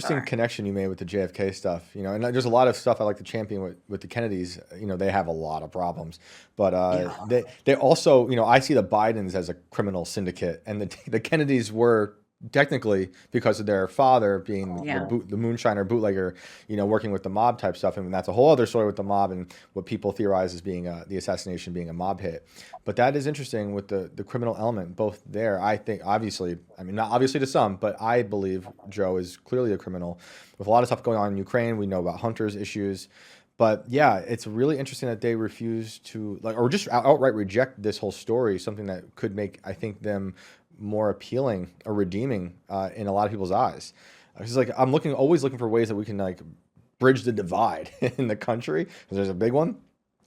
interesting sure. connection you made with the JFK stuff, and there's a lot of stuff I like to champion with the Kennedys. They have a lot of problems, but Yeah. they also, I see the Bidens as a criminal syndicate, and the Kennedys were technically because of their father being Yeah. the moonshiner bootlegger, working with the mob type stuff, and that's a whole other story with the mob and what people theorize as being the assassination being a mob hit. But that is interesting with the criminal element both there. I think obviously, I mean not obviously to some, but I believe Joe is clearly a criminal with a lot of stuff going on in Ukraine. We know about Hunter's issues. But yeah, it's really interesting that they refuse to or just outright reject this whole story, something that could make, I think, them more appealing or redeeming in a lot of people's eyes. It's like I'm always looking for ways that we can bridge the divide in the country because there's a big one.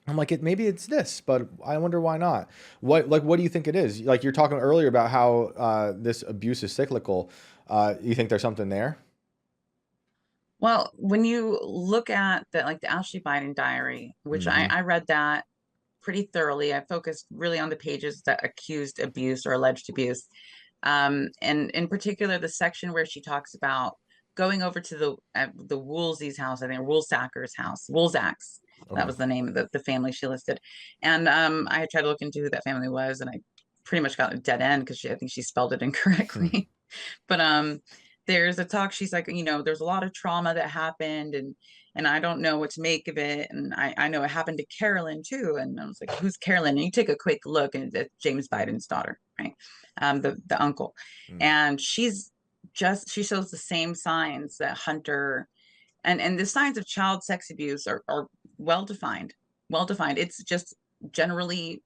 I'm like, maybe it's this, but I wonder why not. What do you think it is? Like you're talking earlier about how this abuse is cyclical. You think there's something there? Well, when you look at the Ashley Biden diary, which Hmm. I read that pretty thoroughly. I focused really on the pages that accused abuse or alleged abuse. And in particular, the section where she talks about going over to the Woolsey's house, I think Woolsacker's house, Woolsacks. That Okay. was the name of the family she listed. And I tried to look into who that family was, and I pretty much got a dead end because I think she spelled it Hmm. incorrectly. But there's a talk. She's like, there's a lot of trauma that happened, and I don't know what to make of it. And I know it happened to Carolyn too. And I was like, who's Carolyn? And you take a quick look, and it's James Biden's daughter, right? The uncle, Hmm. and she shows the same signs that Hunter and the signs of child sex abuse are well defined, well defined. It's just generally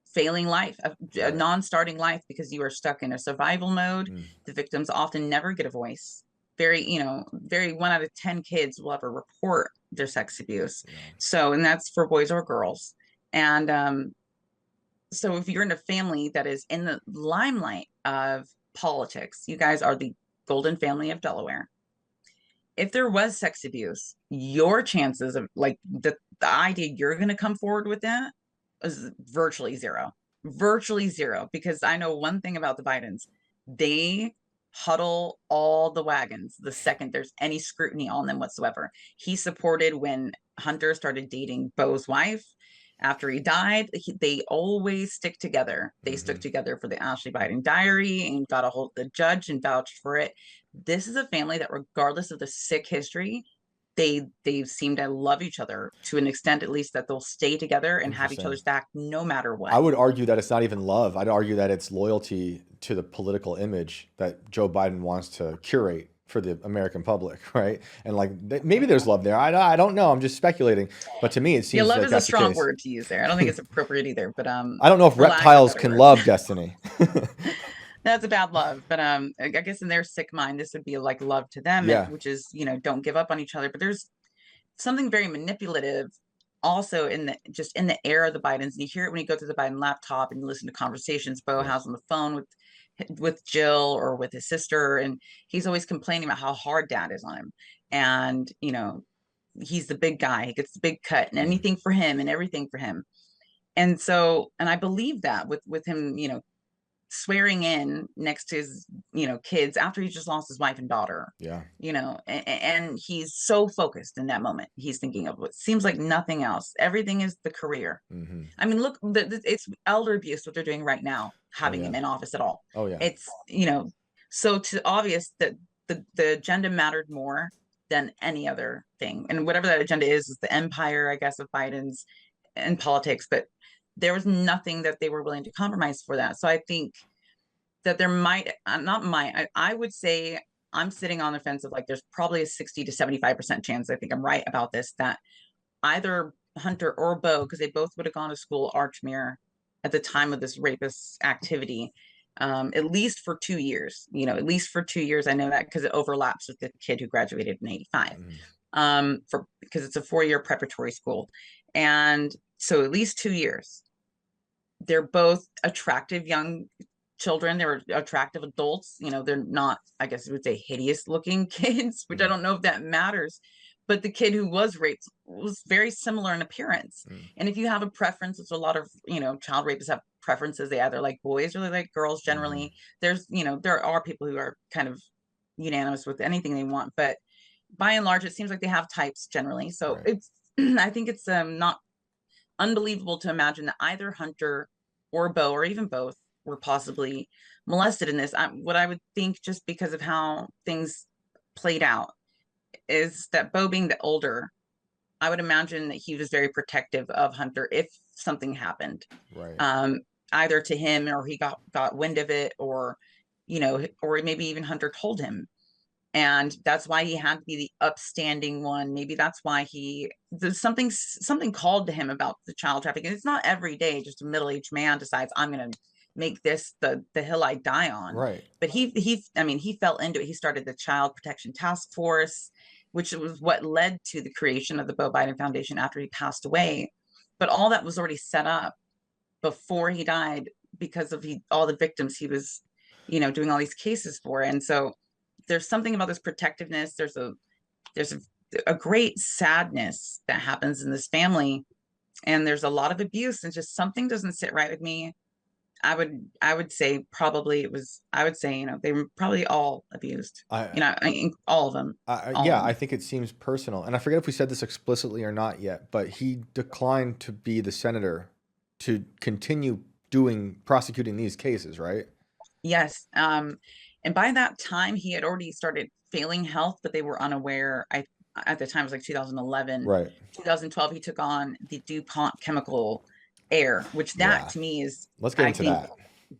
failing life, a Right. non-starting life because you are stuck in a survival mode. Mm. The victims often never get a voice. Very 1 out of 10 kids will ever report their sex abuse. Yeah. So, and that's for boys or girls. And so if you're in a family that is in the limelight of politics, you guys are the golden family of Delaware. If there was sex abuse, your chances of the idea you're going to come forward with that is virtually zero. Virtually zero. Because I know one thing about the Bidens, they huddle all the wagons the second there's any scrutiny on them whatsoever. He supported when Hunter started dating Beau's wife. After he died, they always stick together. They stuck Hmm. together for the Ashley Biden diary and got a hold of the judge and vouched for it. This is a family that, regardless of the sick history, they seem to love each other to an extent, at least, that they'll stay together and have each Interesting. other's back no matter I what. would argue that it's not even love. I'd argue that it's loyalty to the political image that Joe Biden wants to curate for the American public, right? And maybe there's love there. I don't know. I'm just speculating. But to me, it Yeah, seems love like is a that's the strong case. word to use there. I don't think it's appropriate either, but I don't know if for lack of a reptiles better can word. love Destiny. That's a bad love, but I guess in their sick mind this would be like love to them, and Yeah. which is, don't give up on each other. But there's something very manipulative also in the air of the Bidens. And you hear it when you go through the Biden laptop and you listen to conversations Beau Yeah. has on the phone with Jill or with his sister, and he's always complaining about how hard dad is on him. And he's the big guy, he gets the big cut and Mm. anything for him and everything for him. And so, and I believe that with him, swearing in next to his kids after he just lost his wife and daughter, Yeah. and he's so focused in that moment, he's thinking of what seems like nothing else. Everything is the career. Hmm. I mean, look, it's elder abuse what they're doing right now, Oh having yeah. him in office at all. Oh yeah. It's so to obvious that the agenda mattered more than any other thing, and whatever that agenda is the empire, I guess, of Biden's and politics. But there was nothing that they were willing to compromise for that. So I think that there might not might I would say I'm sitting on the fence of like there's probably a 60 to 75% chance, I think I'm right about this, that either Hunter or Beau, because they both would have gone to school Archmere at the time of this rapist activity, at least for 2 years. At least for 2 years. I know that because it overlaps with the kid who graduated in '85. Hmm. For because it's a 4-year preparatory school, and so at least 2 years. They're both attractive young children. They were attractive adults. They're not, I guess you would say, hideous looking kids, which I Hmm. don't know if that matters. But the kid who was raped was very similar in appearance. Hmm. And if you have a preference, which a lot of, child rapists have preferences, they either like boys or they like girls Hmm. generally. There are people who are kind of, unanimous with anything they want, but by and large, it seems like they have types generally. So Right. it's I think it's not unbelievable to imagine that either Hunter or Beau or even both were possibly molested in this. What I would think, just because of how things played out, is that Beau being the older, I would imagine that he was very protective of Hunter if something happened, Right. um, either to him or he got wind of it, or or maybe even Hunter told him, and that's why he had to be the upstanding one. Maybe that's why there's something called to him about the child trafficking. It's not every day just a middle-aged man decides, I'm going to make this the hill I die on. Right. But I mean, he fell into it. He started the Child Protection Task Force, which was what led to the creation of the Beau Biden Foundation after he passed away. But all that was already set up before he died, because of all the victims he was doing all these cases for. And so there's something about this protectiveness. There's a great sadness that happens in this family, and there's a lot of abuse, and just something doesn't sit right with me. I would say probably it was I would say they were probably all abused. I, I mean, all of them, all of yeah, I them. think it seems personal, and I forget if we said this explicitly or not yet, but he declined to be the senator to continue prosecuting these cases, right? Yes. And by that time he had already started failing health, but they were unaware. At the time it was like 2011, Right. 2012, he took on the DuPont chemical heir, which that Yeah. to me is, Let's get I into think, that.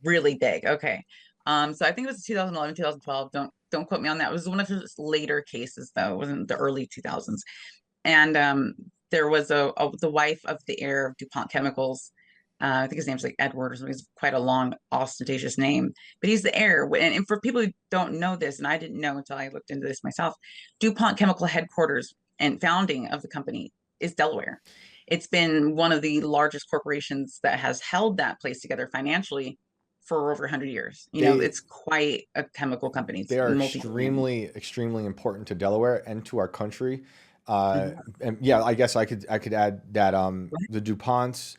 really big. Okay. So I think it was 2011, 2012. Don't quote me on that. It was one of his later cases though. It wasn't the early 2000s. And there was the wife of the heir of DuPont Chemicals. I think his name's like Edward or something. It's quite a long, ostentatious name, but he's the heir. And for people who don't know this, and I didn't know until I looked into this myself, DuPont Chemical headquarters and founding of the company is Delaware. It's been one of the largest corporations that has held that place together financially for over 100 years. They It's quite a chemical company. they It's are multi-billion. extremely important to Delaware and to our country. Mhm. And yeah, I guess I could add that the DuPonts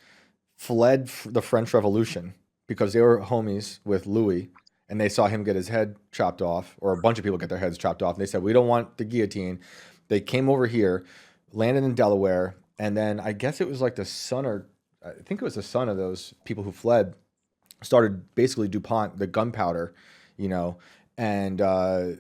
fled the French Revolution because they were homies with Louis, and they saw him get his head chopped off, or a bunch of people get their heads chopped off. And they said, "We don't want the guillotine." They came over here, landed in Delaware, and then I guess it was like the son, or I think it was the son of those people who fled, started basically DuPont, the gunpowder, you know, and I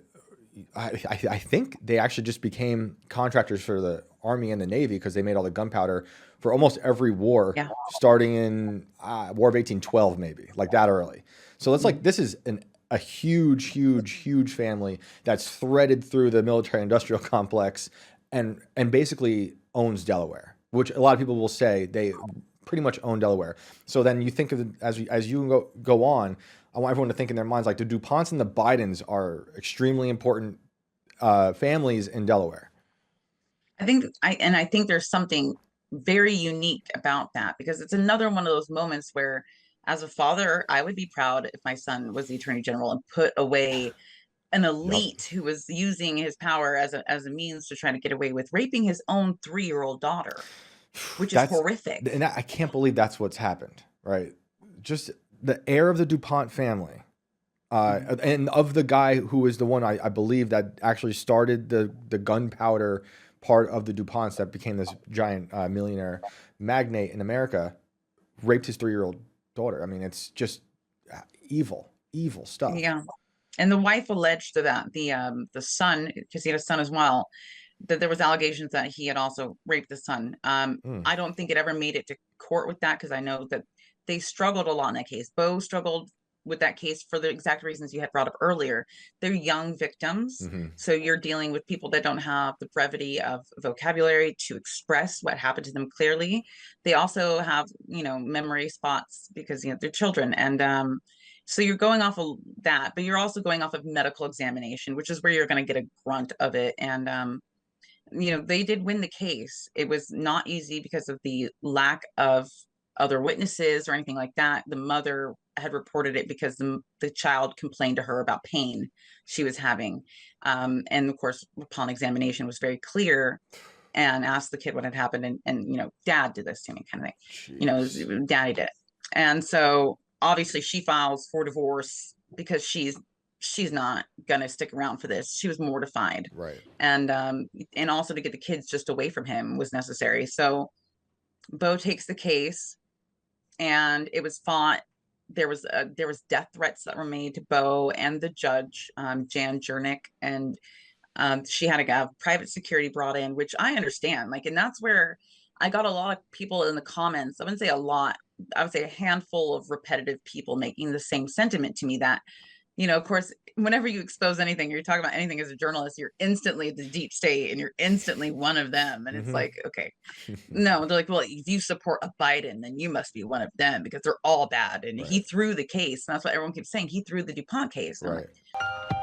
think they actually just became contractors for the Army and the Navy because they made all the gunpowder for almost every war, Yeah. starting in War of 1812, maybe like that early. So it's like Mhm. this is a huge family that's threaded through the military-industrial complex and basically owns Delaware, which a lot of people will say they pretty much own Delaware. So then you think of as you go on, I want everyone to think in their minds like the DuPonts and the Bidens are extremely important families in Delaware. I think there's something very unique about that, because it's another one of those moments where, as a father, I would be proud if my son was the attorney general and put away an Yep. elite who was using his power as a means to try to get away with raping his own 3-year-old daughter, which is That's horrific. and I can't believe that's what's happened, right? Just the heir of the DuPont family, Mhm. and of the guy who was the one I believe that actually started the gunpowder part of the DuPonts that became this giant millionaire magnate in America, raped his 3-year-old daughter. I mean, it's just evil stuff. Yeah. And the wife alleged that the son, because he had a son as well, that there was allegations that he had also raped the son. Mm, I don't think it ever made it to court with that, because I know that they struggled a lot in that case. Beau struggled with that case for the exact reasons you had brought up earlier. They're young victims, hmm so you're dealing with people that don't have the brevity of vocabulary to express what happened to them clearly. They also have, memory spots because they're children, and so you're going off of that, but you're also going off of medical examination, which is where you're going to get a grunt of it. And they did win the case. It was not easy because of the lack of other witnesses or anything like that. The mother had reported it because the child complained to her about pain she was having. And of course, upon examination, was very clear and asked the kid what had happened. And dad did this to me, kind of thing. Jeez. Daddy did it. And so obviously she files for divorce because she's not gonna stick around for this. She was mortified. Right. And also to get the kids just away from him was necessary. So Beau takes the case, and it was fought. There was death threats that were made to Beau and the judge, Jan Jernick, and she had to have private security brought in, which I understand. Like, and that's where I got a lot of people in the comments. I wouldn't say a lot. I would say a handful of repetitive people making the same sentiment to me that, of course, whenever you expose anything, you're talking about anything as a journalist, you're instantly the deep state and you're instantly one of them. And it's Mm-hmm. like, okay, no, they're like, well, if you support a Biden, then you must be one of them because they're all bad. And he Right. threw the case. And that's what everyone keeps saying. He threw the DuPont case. And I'm like, Right.